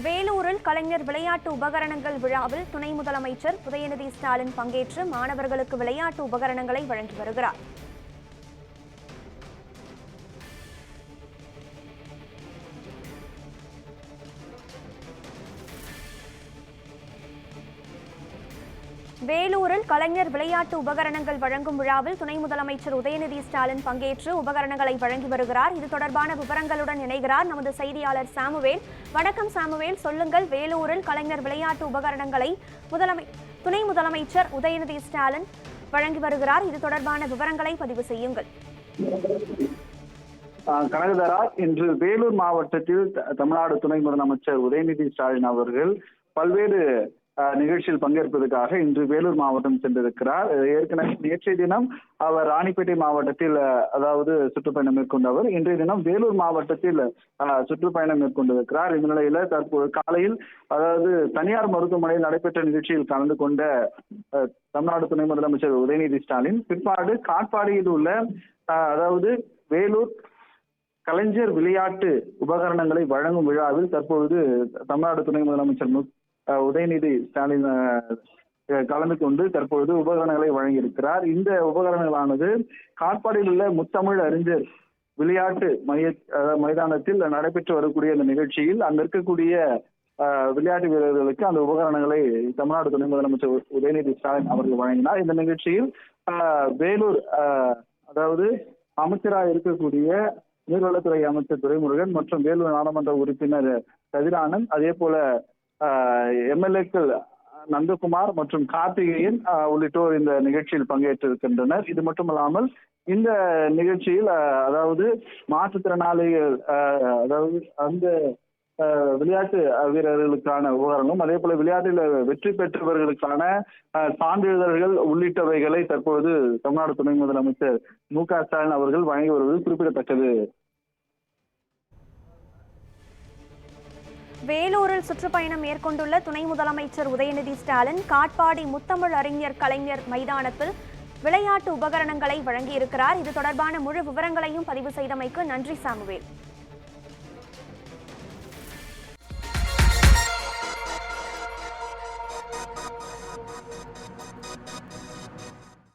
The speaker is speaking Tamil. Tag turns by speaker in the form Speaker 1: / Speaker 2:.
Speaker 1: வேலூரில் கலைஞர் விளையாட்டு உபகரணங்கள் விழாவில் துணை முதலமைச்சர் உதயநிதி ஸ்டாலின் பங்கேற்று மாணவர்களுக்கு விளையாட்டு உபகரணங்களை வழங்கி வருகிறார். வேலூரில் கலைஞர் விளையாட்டு உபகரணங்கள் வழங்கும் விழாவில் துணை முதலமைச்சர் உதயநிதி ஸ்டாலின் பங்கேற்று உபகரணங்களை வழங்கி வருகிறார். இது தொடர்பான விவரங்களுடன் இணைகிறார் நமது செய்தியாளர் சாமுவேல். வணக்கம் சாமுவேல், சொல்லுங்கள். வேலூரில் கலைஞர் விளையாட்டு உபகரணங்களை துணை முதலமைச்சர் உதயநிதி ஸ்டாலின் வழங்கி வருகிறார். இது தொடர்பான விவரங்களை பதிவு செய்யுங்கள்.
Speaker 2: கனகதரா, இன்று வேலூர் மாவட்டத்தில் தமிழ்நாடு துணை முதலமைச்சர் உதயநிதி ஸ்டாலின் அவர்கள் பல்வேறு நிகழ்ச்சியில் பங்கேற்பதற்காக இன்று வேலூர் மாவட்டம் சென்றிருக்கிறார். ஏற்கனவே நேற்றைய தினம் அவர் ராணிப்பேட்டை மாவட்டத்தில் அதாவது சுற்றுப்பயணம் மேற்கொண்டவர் இன்றைய தினம் வேலூர் மாவட்டத்தில் சுற்றுப்பயணம் மேற்கொண்டிருக்கிறார். இந்த நிலையில தற்போது காலையில் அதாவது தனியார் மருத்துவமனையில் நடைபெற்ற நிகழ்ச்சியில் கலந்து கொண்ட தமிழ்நாடு துணை முதலமைச்சர் உதயநிதி ஸ்டாலின் பிற்பாடு காட்பாடியில் உள்ள அதாவது வேலூர் கலைஞர் விளையாட்டு உபகரணங்களை வழங்கும் விழாவில் தற்பொழுது தமிழ்நாடு துணை முதலமைச்சர் உதயநிதி ஸ்டாலின் கலந்து கொண்டு தற்பொழுது உபகரணங்களை வழங்கியிருக்கிறார். இந்த உபகரணங்களானது காட்பாடியில் உள்ள முத்தமிழ் அறிஞர் விளையாட்டு மைதானத்தில் நடைபெற்று வரக்கூடிய இந்த நிகழ்ச்சியில் அங்க இருக்கக்கூடிய விளையாட்டு வீரர்களுக்கு அந்த உபகரணங்களை தமிழ்நாடு துணை முதலமைச்சர் உதயநிதி ஸ்டாலின் அவர்கள் வழங்கினார். இந்த நிகழ்ச்சியில் வேலூர் அதாவது அமைச்சராக இருக்கக்கூடிய நீர்வளத்துறை அமைச்சர் துரைமுருகன் மற்றும் வேலூர் நாடாளுமன்ற உறுப்பினர் கதிரானந்த், அதே போல எம்எல்ஏக்கள் நந்தகுமார் மற்றும் கார்த்திகேயன் உள்ளிட்டோர் இந்த நிகழ்ச்சியில் பங்கேற்றிருக்கின்றனர். இது மட்டுமல்லாமல் இந்த நிகழ்ச்சியில் அதாவது மாற்றுத்திறனாளிகள் அதாவது அந்த விளையாட்டு வீரர்களுக்கான உபகரணம், அதே போல விளையாட்டில் வெற்றி பெற்றவர்களுக்கான சான்றிதழ்கள் உள்ளிட்டவைகளை தற்பொழுது தமிழ்நாடு துணை முதலமைச்சர் மு.க.ஸ்டாலின் அவர்கள் வழங்கி வருவது குறிப்பிடத்தக்கது.
Speaker 1: வேலூரில் சுற்றுப்பயணம் மேற்கொண்டுள்ள துணை முதலமைச்சர் உதயநிதி ஸ்டாலின் காட்பாடி முத்தமிழ் அறிஞர் கலைஞர் மைதானத்தில் விளையாட்டு உபகரணங்களை வழங்கியிருக்கிறார். இது தொடர்பான முழு விவரங்களையும் பதிவு செய்தமைக்கு நன்றி சாமுவேல்.